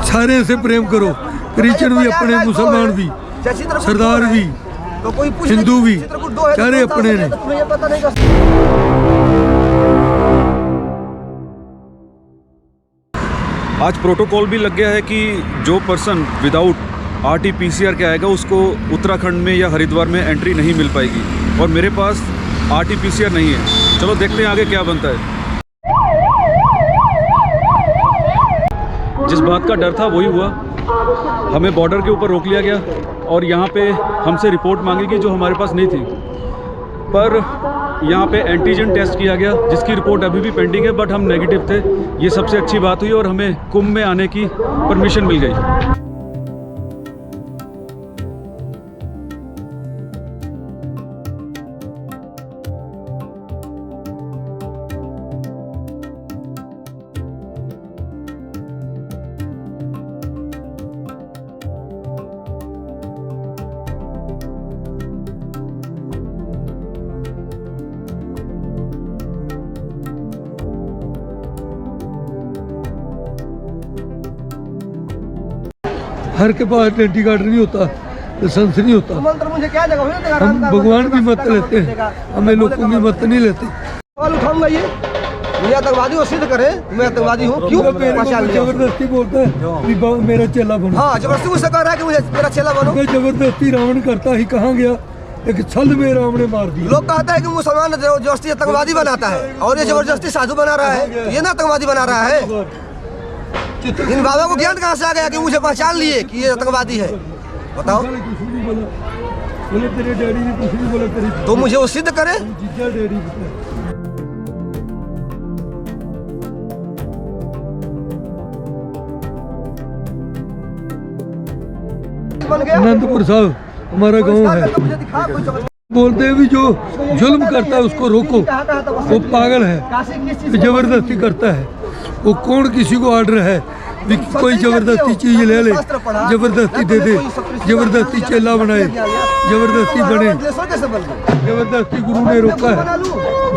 सारे से प्रेम करो, क्रिश्चियन भी अपने, मुसलमान भी, सरदार भी, हिंदू भी, सारे अपने ने। आज प्रोटोकॉल भी लग गया है कि जो पर्सन विदाउट RT-PCR के आएगा उसको उत्तराखंड में या हरिद्वार में एंट्री नहीं मिल पाएगी, और मेरे पास RT-PCR नहीं है। चलो देखते हैं आगे क्या बनता है। जिस बात का डर था वही हुआ, हमें बॉर्डर के ऊपर रोक लिया गया और यहाँ पे हमसे रिपोर्ट मांगी गई जो हमारे पास नहीं थी, पर यहाँ पे एंटीजन टेस्ट किया गया जिसकी रिपोर्ट अभी भी पेंडिंग है, बट हम नेगेटिव थे। ये सबसे अच्छी बात हुई और हमें कुंभ में आने की परमिशन मिल गई। हर के पास आइडेंटिटी कार्ड नहीं होता, लाइसेंस नहीं होता। मुझे क्या जगह हम भगवान की मत लेते हैं, हमें लोगों की मत नहीं लेते। उठाऊंगा ये मुझे आतंकवादी वो सिद्ध करे मैं आतंकवादी हूँ। क्यों जबरदस्ती बोलता है मेरा चेला बनो? हाँ, जबरदस्ती मुझसे कह रहा है कि मुझे मेरा चेला बनो। जबरदस्ती रावण करता ही कहाँ गया, एक छल में रावण ने मार दिया। लोग कहते हैं कि मुसलमान जबरदस्ती आतंकवादी बनाता है और ये जबरदस्ती साधु बना रहा है, ये ना आतंकवादी बना रहा है। इन बाबा को ज्ञान कहाँ से आ गया कि मुझे पहचान लिए कि ये आतंकवादी है? बताओ। बोले तेरे डैडी ने कुछ नहीं बोला, तेरी तो मुझे वो सिद्ध करे। डैडी अनंतपुर साहब हमारा गांव है। बोलते हैं भी जो जुल्म करता है उसको रोको, वो पागल है, जबरदस्ती करता है। वो कौन किसी को ऑर्डर है भी कोई जबरदस्ती चीज ले ले, जबरदस्ती दे दे, जबरदस्ती चेला बनाए, जबरदस्ती बने। जबरदस्ती गुरु ने रोका है,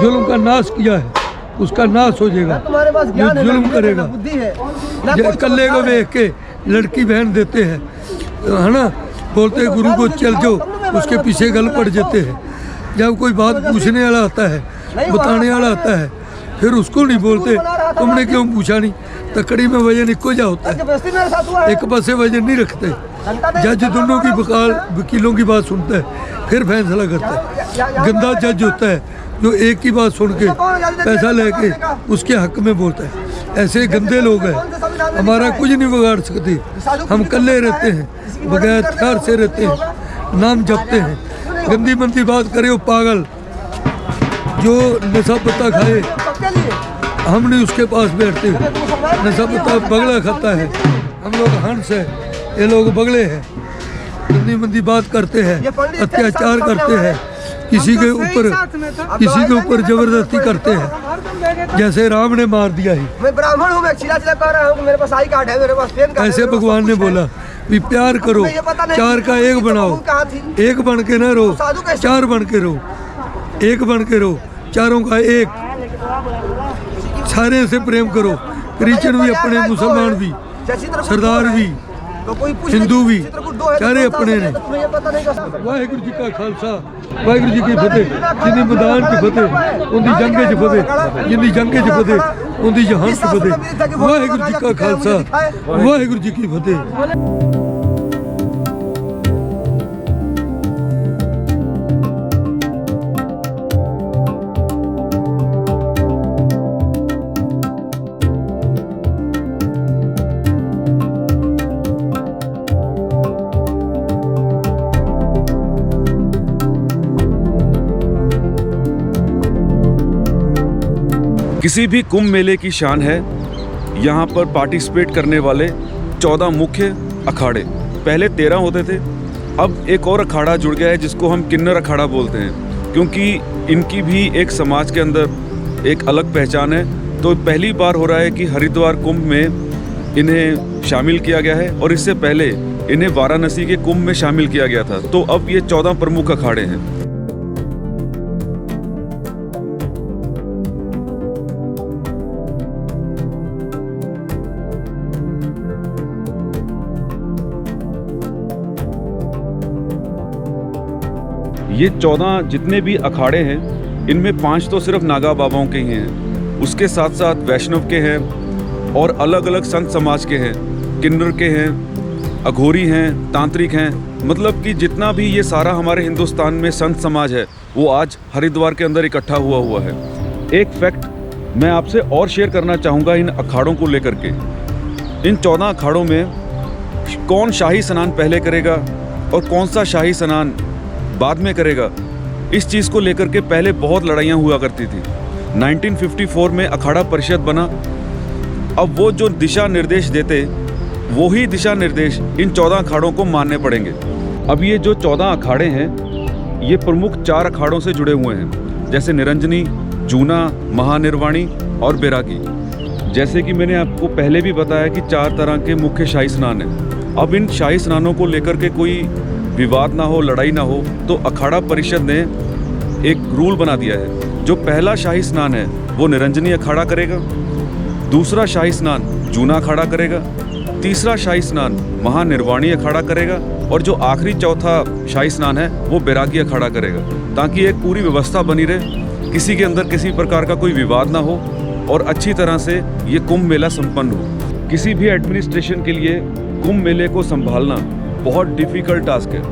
जुल्म का नाश किया है, उसका नाश हो जाएगा। जो जुल्म करेगा, कल्ले को देख के लड़की बहन देते हैं, है ना, बोलते हैं गुरु को चल जाओ, उसके पीछे गल पड़ जाते हैं। जब कोई बात पूछने वाला आता है, बताने वाला आता है, फिर उसको नहीं बोलते तुमने क्यों पूछा नहीं। तकड़ी में वजन इक्को जा होता है, एक पासे वजन नहीं रखते। जज दोनों की वकीलों की बात सुनता है फिर फैसला करता है। गंदा जज होता है जो एक की बात सुन के पैसा लेके उसके हक में बोलता है। ऐसे गंदे लोग हैं, हमारा कुछ नहीं बिगाड़ सकते। हम कल्ले रहते हैं, बगैर हथियार से रहते हैं, नाम जपते हैं। गंदी मंदी बात करे वो पागल, जो नशा पत्ता खाए हम नहीं उसके पास बैठते। नशा पत्ता बगला खाता है, हम लोग हंस है, ये लोग बगले हैं। गंदी मंदी बात करते हैं, अत्याचार करते हैं, किसी के ऊपर जबरदस्ती करते हैं, जैसे राम ने मार दिया ही। मैं ब्राह्मण हूँ, मैं चिल्ला कह रहा हूँ, मेरे पास आई कार्ड है, मेरे पास पेन कार्ड है। ऐसे भगवान ने बोला भी प्यार करो, चार का एक बनाओ, एक बन के ना रहो, चार बन के रहो, एक बन के रहो, चारों का एक। सारे से प्रेम करो, क्रिश्चियन भी अपने, मुसलमान भी, सरदार भी, हिंदू भी, सारे अपने ने। वाहिगुरु जी का खालसा, वाहिगुरु जी की फतेह। जिन्नी मैदान च फतेह उनकी जंगे च फतेह, जिन्नी जंगे च फतेह उनकी जहान च फतेह। वाहिगुरु जी का खालसा, वाहिगुरु जी की फतेह। किसी भी कुंभ मेले की शान है यहाँ पर पार्टिसिपेट करने वाले 14 मुख्य अखाड़े। पहले 13 होते थे, अब एक और अखाड़ा जुड़ गया है जिसको हम किन्नर अखाड़ा बोलते हैं, क्योंकि इनकी भी एक समाज के अंदर एक अलग पहचान है। तो पहली बार हो रहा है कि हरिद्वार कुंभ में इन्हें शामिल किया गया है, और इससे पहले इन्हें वाराणसी के कुंभ में शामिल किया गया था। तो अब ये 14 प्रमुख अखाड़े हैं। ये 14 जितने भी अखाड़े हैं, इनमें 5 तो सिर्फ नागा बाबाओं के ही हैं, उसके साथ साथ वैष्णव के हैं और अलग अलग संत समाज के हैं, किन्नर के हैं, अघोरी हैं, तांत्रिक हैं। मतलब कि जितना भी ये सारा हमारे हिंदुस्तान में संत समाज है वो आज हरिद्वार के अंदर इकट्ठा हुआ है। एक फैक्ट मैं आपसे और शेयर करना चाहूँगा इन अखाड़ों को लेकर के। इन 14 अखाड़ों में कौन शाही स्नान पहले करेगा और कौन सा शाही स्नान बाद में करेगा, इस चीज़ को लेकर के पहले बहुत लड़ाइयाँ हुआ करती थी। 1954 में अखाड़ा परिषद बना। अब वो जो दिशा निर्देश देते, वो ही दिशा निर्देश इन 14 अखाड़ों को मानने पड़ेंगे। अब ये जो 14 अखाड़े हैं, ये प्रमुख 4 अखाड़ों से जुड़े हुए हैं, जैसे निरंजनी, जूना, महानिर्वाणी और बैरागी। जैसे कि मैंने आपको पहले भी बताया कि 4 तरह के मुख्य शाही स्नान हैं। अब इन शाही स्नानों को लेकर के कोई विवाद ना हो, लड़ाई ना हो, तो अखाड़ा परिषद ने एक रूल बना दिया है। जो पहला शाही स्नान है वो निरंजनी अखाड़ा करेगा, दूसरा शाही स्नान जूना अखाड़ा करेगा, तीसरा शाही स्नान महानिर्वाणी अखाड़ा करेगा और जो आखिरी चौथा शाही स्नान है वो बैरागी अखाड़ा करेगा, ताकि एक पूरी व्यवस्था बनी रहे, किसी के अंदर किसी प्रकार का कोई विवाद ना हो और अच्छी तरह से ये कुंभ मेला संपन्न हो। किसी भी एडमिनिस्ट्रेशन के लिए कुंभ मेले को संभालना बहुत डिफ़िकल्ट टास्क है,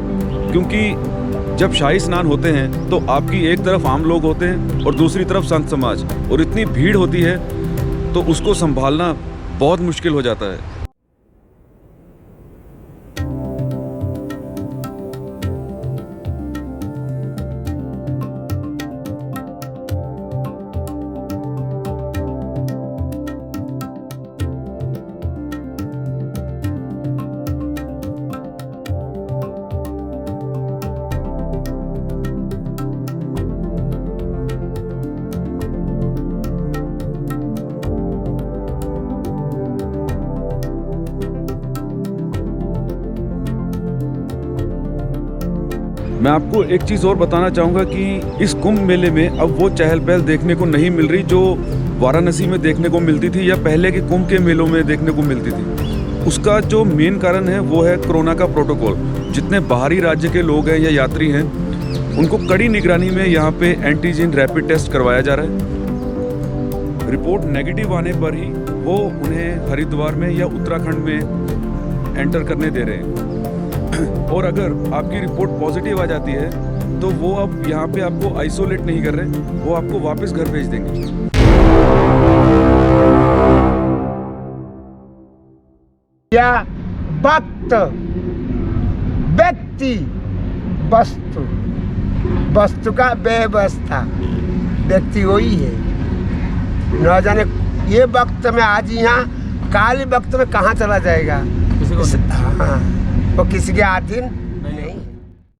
क्योंकि जब शाही स्नान होते हैं तो आपकी एक तरफ आम लोग होते हैं और दूसरी तरफ संत समाज, और इतनी भीड़ होती है तो उसको संभालना बहुत मुश्किल हो जाता है। मैं आपको एक चीज़ और बताना चाहूँगा कि इस कुंभ मेले में अब वो चहल पहल देखने को नहीं मिल रही जो वाराणसी में देखने को मिलती थी या पहले के कुंभ के मेलों में देखने को मिलती थी। उसका जो मेन कारण है वो है कोरोना का प्रोटोकॉल। जितने बाहरी राज्य के लोग हैं या यात्री हैं, उनको कड़ी निगरानी में यहाँ पे एंटीजन रैपिड टेस्ट करवाया जा रहा है। रिपोर्ट नेगेटिव आने पर ही वो उन्हें हरिद्वार में या उत्तराखंड में एंटर करने दे रहे हैं। और अगर आपकी रिपोर्ट पॉजिटिव आ जाती है तो वो अब यहाँ पे आपको आइसोलेट नहीं कर रहे, वो आपको वापस घर भेज देंगे। या भक्त, व्यक्ति, वस्तु, वस्तु का व्यवस्था, व्यक्ति वही है। न जाने ये वक्त में आज यहाँ, काल वक्त में कहाँ चला जाएगा। हाँ, वो किसी के अधीन